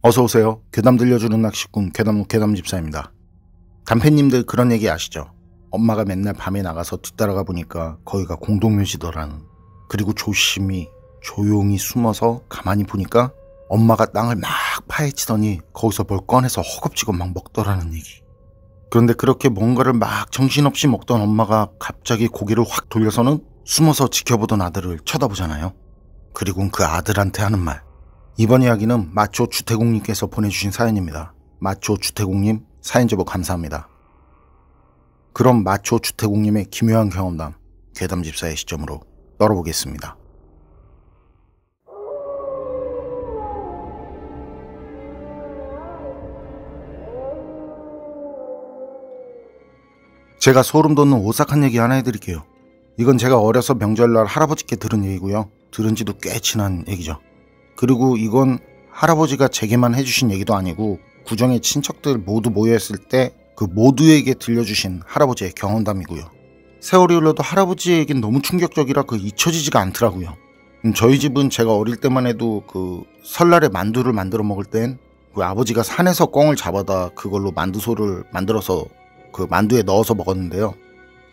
어서오세요. 괴담 들려주는 낚시꾼 괴담 집사입니다. 단팬님들 그런 얘기 아시죠? 엄마가 맨날 밤에 나가서 뒤따라가 보니까 거기가 공동묘지더라는. 그리고 조용히 숨어서 가만히 보니까 엄마가 땅을 막 파헤치더니 거기서 뭘 꺼내서 허겁지겁 막 먹더라는 얘기. 그런데 그렇게 뭔가를 막 정신없이 먹던 엄마가 갑자기 고개를 확 돌려서는 숨어서 지켜보던 아들을 쳐다보잖아요. 그리고 그 아들한테 하는 말. 이번 이야기는 마초 주태공님께서 보내주신 사연입니다. 마초 주태공님 사연 제보 감사합니다. 그럼 마초 주태공님의 기묘한 경험담 괴담집사의 시점으로 떨어보겠습니다. 제가 소름 돋는 오싹한 얘기 하나 해드릴게요. 이건 제가 어려서 명절날 할아버지께 들은 얘기고요. 들은 지도 꽤 지난 얘기죠. 그리고 이건 할아버지가 제게만 해주신 얘기도 아니고 구정의 친척들 모두 모여있을 때 그 모두에게 들려주신 할아버지의 경험담이고요. 세월이 흘러도 할아버지에겐 너무 충격적이라 잊혀지지가 않더라고요. 저희 집은 제가 어릴 때만 해도 설날에 만두를 만들어 먹을 땐 아버지가 산에서 꿩을 잡아다 그걸로 만두소를 만들어서 만두에 넣어서 먹었는데요.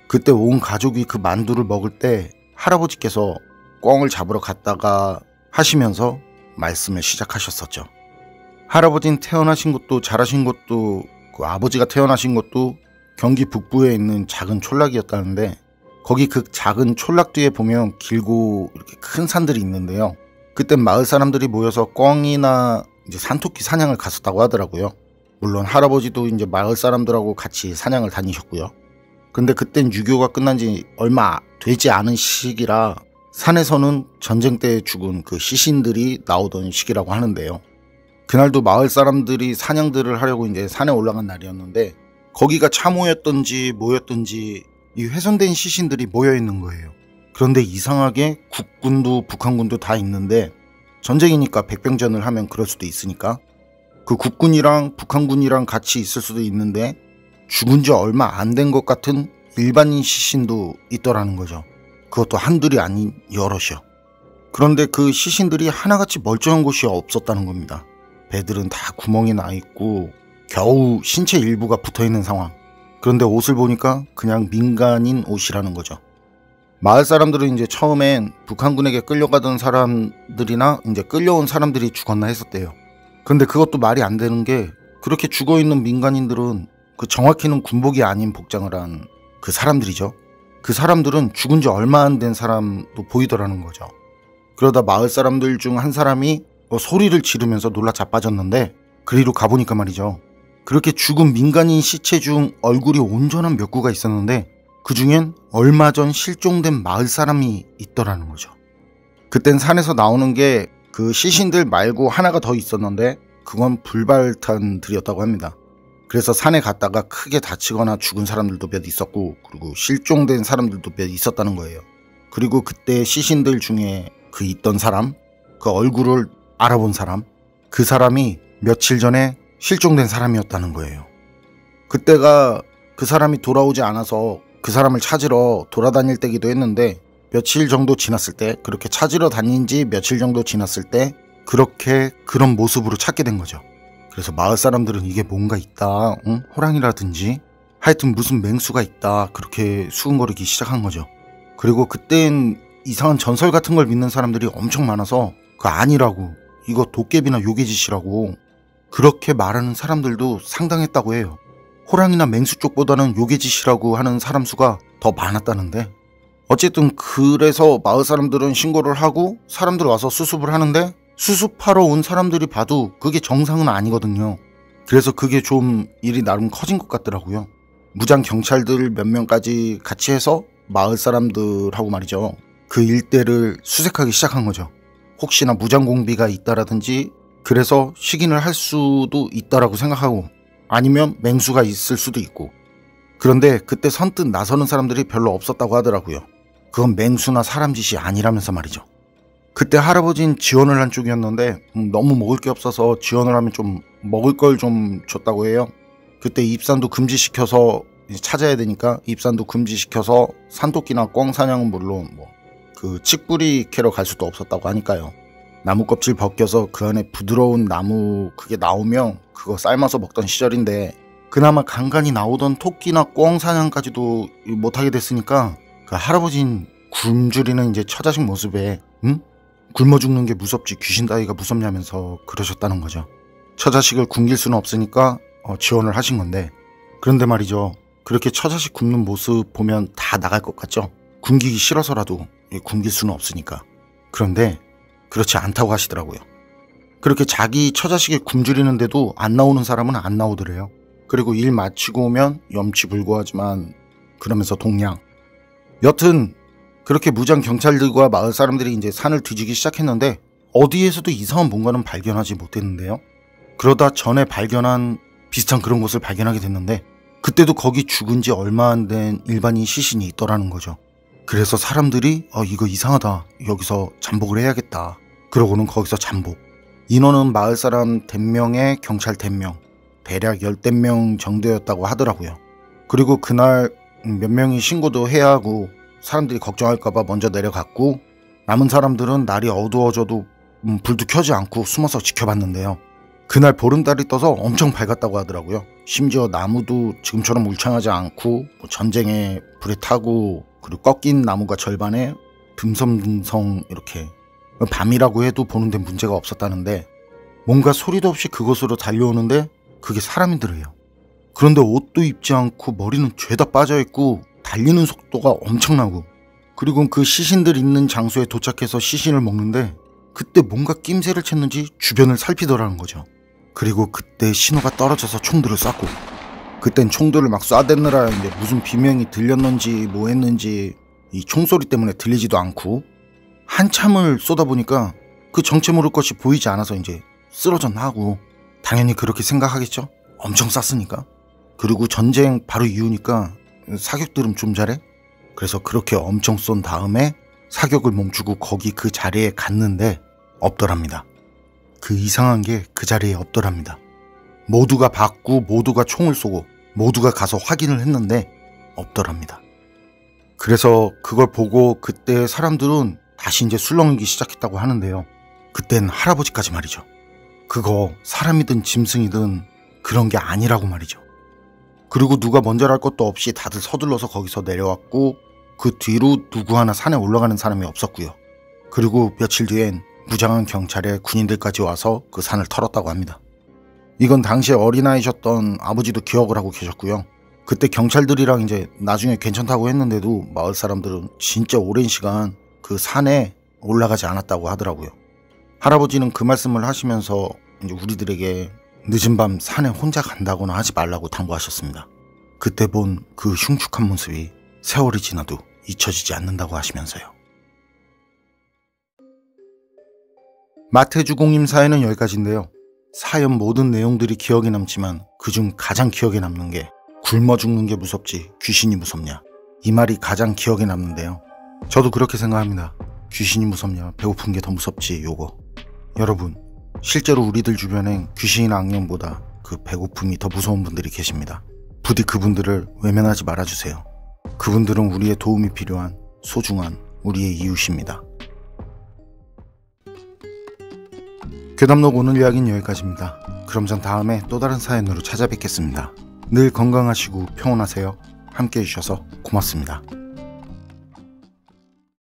그때 온 가족이 그 만두를 먹을 때 할아버지께서 꿩을 잡으러 갔다가 하시면서 말씀을 시작하셨었죠. 할아버지는 태어나신 곳도 자라신 곳도 아버지가 태어나신 곳도 경기 북부에 있는 작은 촌락이었다는데 거기 그 작은 촌락 뒤에 보면 길고 이렇게 큰 산들이 있는데요. 그땐 마을 사람들이 모여서 꿩이나 이제 산토끼 사냥을 갔었다고 하더라고요. 물론 할아버지도 이제 마을 사람들하고 같이 사냥을 다니셨고요. 근데 그땐 유교가 끝난 지 얼마 되지 않은 시기라 산에서는 전쟁 때 죽은 그 시신들이 나오던 시기라고 하는데요. 그날도 마을 사람들이 사냥들을 하려고 이제 산에 올라간 날이었는데 거기가 참호였던지 뭐였던지 이 훼손된 시신들이 모여 있는 거예요. 그런데 이상하게 국군도 북한군도 다 있는데 전쟁이니까 백병전을 하면 그럴 수도 있으니까 그 국군이랑 북한군이랑 같이 있을 수도 있는데 죽은 지 얼마 안 된 것 같은 일반인 시신도 있더라는 거죠. 그것도 한둘이 아닌 여럿이요. 그런데 그 시신들이 하나같이 멀쩡한 곳이 없었다는 겁니다. 배들은 다 구멍이 나 있고 겨우 신체 일부가 붙어있는 상황. 그런데 옷을 보니까 그냥 민간인 옷이라는 거죠. 마을 사람들은 이제 처음엔 북한군에게 끌려가던 사람들이나 이제 끌려온 사람들이 죽었나 했었대요. 근데 그것도 말이 안 되는 게 그렇게 죽어있는 민간인들은 정확히는 군복이 아닌 복장을 한 그 사람들이죠. 그 사람들은 죽은 지 얼마 안 된 사람도 보이더라는 거죠. 그러다 마을 사람들 중 한 사람이 소리를 지르면서 놀라 자빠졌는데 그리로 가보니까 말이죠. 그렇게 죽은 민간인 시체 중 얼굴이 온전한 몇 구가 있었는데 그 중엔 얼마 전 실종된 마을 사람이 있더라는 거죠. 그땐 산에서 나오는 게 그 시신들 말고 하나가 더 있었는데 그건 불발탄들이었다고 합니다. 그래서 산에 갔다가 크게 다치거나 죽은 사람들도 몇 있었고 그리고 실종된 사람들도 몇 있었다는 거예요. 그리고 그때 시신들 중에 있던 사람, 그 얼굴을 알아본 사람, 그 사람이 며칠 전에 실종된 사람이었다는 거예요. 그때가 그 사람이 돌아오지 않아서 그 사람을 찾으러 돌아다닐 때기도 했는데 며칠 정도 지났을 때 그렇게 찾으러 다닌 지 며칠 정도 지났을 때 그런 모습으로 찾게 된 거죠. 그래서 마을 사람들은 이게 뭔가 있다, 호랑이라든지 하여튼 무슨 맹수가 있다 그렇게 수군거리기 시작한 거죠. 그리고 그땐 이상한 전설 같은 걸 믿는 사람들이 엄청 많아서 아니라고 이거 도깨비나 요괴짓이라고 그렇게 말하는 사람들도 상당했다고 해요. 호랑이나 맹수 쪽보다는 요괴짓이라고 하는 사람 수가 더 많았다는데 어쨌든 그래서 마을 사람들은 신고를 하고 사람들 와서 수습을 하는데 수습하러 온 사람들이 봐도 그게 정상은 아니거든요. 그래서 그게 좀 일이 나름 커진 것 같더라고요. 무장 경찰들 몇 명까지 같이 해서 마을 사람들하고 말이죠. 그 일대를 수색하기 시작한 거죠. 혹시나 무장 공비가 있다라든지 그래서 식인을 할 수도 있다라고 생각하고 아니면 맹수가 있을 수도 있고. 그런데 그때 선뜻 나서는 사람들이 별로 없었다고 하더라고요. 그건 맹수나 사람 짓이 아니라면서 말이죠. 그때 할아버지는 지원을 한 쪽이었는데 너무 먹을 게 없어서 지원을 하면 좀 먹을 걸 좀 줬다고 해요. 그때 입산도 금지시켜서 찾아야 되니까 입산도 금지시켜서 산토끼나 꿩 사냥은 물론 칡뿌리 캐러 갈 수도 없었다고 하니까요. 나무 껍질 벗겨서 그 안에 부드러운 나무 그게 나오면 그거 삶아서 먹던 시절인데, 그나마 간간히 나오던 토끼나 꿩 사냥까지도 못하게 됐으니까 그 할아버진 굶주리는 이제 처자식 모습에 굶어 죽는 게 무섭지 귀신 따위가 무섭냐면서 그러셨다는 거죠. 처자식을 굶길 수는 없으니까 지원을 하신 건데, 그런데 말이죠, 그렇게 처자식 굶는 모습 보면 다 나갈 것 같죠? 굶기기 싫어서라도 굶길 수는 없으니까. 그런데 그렇지 않다고 하시더라고요. 그렇게 자기 처자식이 굶주리는데도 안 나오는 사람은 안 나오더래요. 그리고 일 마치고 오면 염치불고하지만 그러면서 동냥. 여튼 그렇게 무장 경찰들과 마을 사람들이 이제 산을 뒤지기 시작했는데 어디에서도 이상한 뭔가는 발견하지 못했는데요. 그러다 전에 발견한 비슷한 그런 곳을 발견하게 됐는데, 그때도 거기 죽은 지 얼마 안 된 일반인 시신이 있더라는 거죠. 그래서 사람들이 이거 이상하다, 여기서 잠복을 해야겠다. 그러고는 거기서 잠복. 인원은 마을 사람 100명에 경찰 100명, 대략 10명 정도였다고 하더라고요. 그리고 그날 몇 명이 신고도 해야 하고 사람들이 걱정할까봐 먼저 내려갔고, 남은 사람들은 날이 어두워져도 불도 켜지 않고 숨어서 지켜봤는데요. 그날 보름달이 떠서 엄청 밝았다고 하더라고요. 심지어 나무도 지금처럼 울창하지 않고 전쟁에 불에 타고 그리고 꺾인 나무가 절반에 듬성듬성 이렇게, 밤이라고 해도 보는 데 문제가 없었다는데, 뭔가 소리도 없이 그곳으로 달려오는데 그게 사람이더래요. 그런데 옷도 입지 않고 머리는 죄다 빠져있고 달리는 속도가 엄청나고, 그리고 그 시신들 있는 장소에 도착해서 시신을 먹는데 그때 뭔가 낌새를 챘는지 주변을 살피더라는 거죠. 그리고 그때 신호가 떨어져서 총들을 쐈고, 그땐 총들을 막 쏴대느라 이제 무슨 비명이 들렸는지 뭐 했는지 이 총소리 때문에 들리지도 않고, 한참을 쏘다 보니까 그 정체 모를 것이 보이지 않아서 이제 쓰러졌나 하고, 당연히 그렇게 생각하겠죠? 엄청 쐈으니까. 그리고 전쟁 바로 이후니까 사격들은 좀 잘해? 그래서 그렇게 엄청 쏜 다음에 사격을 멈추고 거기 그 자리에 갔는데 없더랍니다. 그 이상한 게 그 자리에 없더랍니다. 모두가 봤고 모두가 총을 쏘고 모두가 가서 확인을 했는데 없더랍니다. 그래서 그걸 보고 그때 사람들은 다시 이제 술렁이기 시작했다고 하는데요. 그땐 할아버지까지 말이죠. 그거 사람이든 짐승이든 그런 게 아니라고 말이죠. 그리고 누가 먼저랄 것도 없이 다들 서둘러서 거기서 내려왔고, 그 뒤로 누구 하나 산에 올라가는 사람이 없었고요. 그리고 며칠 뒤엔 무장한 경찰에 군인들까지 와서 그 산을 털었다고 합니다. 이건 당시에 어린아이셨던 아버지도 기억을 하고 계셨고요. 그때 경찰들이랑 이제 나중에 괜찮다고 했는데도 마을 사람들은 진짜 오랜 시간 그 산에 올라가지 않았다고 하더라고요. 할아버지는 그 말씀을 하시면서 이제 우리들에게 늦은 밤 산에 혼자 간다거나 하지 말라고 당부하셨습니다. 그때 본 그 흉측한 모습이 세월이 지나도 잊혀지지 않는다고 하시면서요. 마태주공님 사연은 여기까지인데요. 사연 모든 내용들이 기억에 남지만 그중 가장 기억에 남는 게 굶어 죽는 게 무섭지 귀신이 무섭냐, 이 말이 가장 기억에 남는데요. 저도 그렇게 생각합니다. 귀신이 무섭냐, 배고픈 게 더 무섭지, 요거. 여러분, 실제로 우리들 주변엔 귀신이나 악령보다 그 배고픔이 더 무서운 분들이 계십니다. 부디 그분들을 외면하지 말아주세요. 그분들은 우리의 도움이 필요한 소중한 우리의 이웃입니다. 괴담록 오늘 이야기는 여기까지입니다. 그럼 전 다음에 또 다른 사연으로 찾아뵙겠습니다. 늘 건강하시고 평온하세요. 함께 해주셔서 고맙습니다.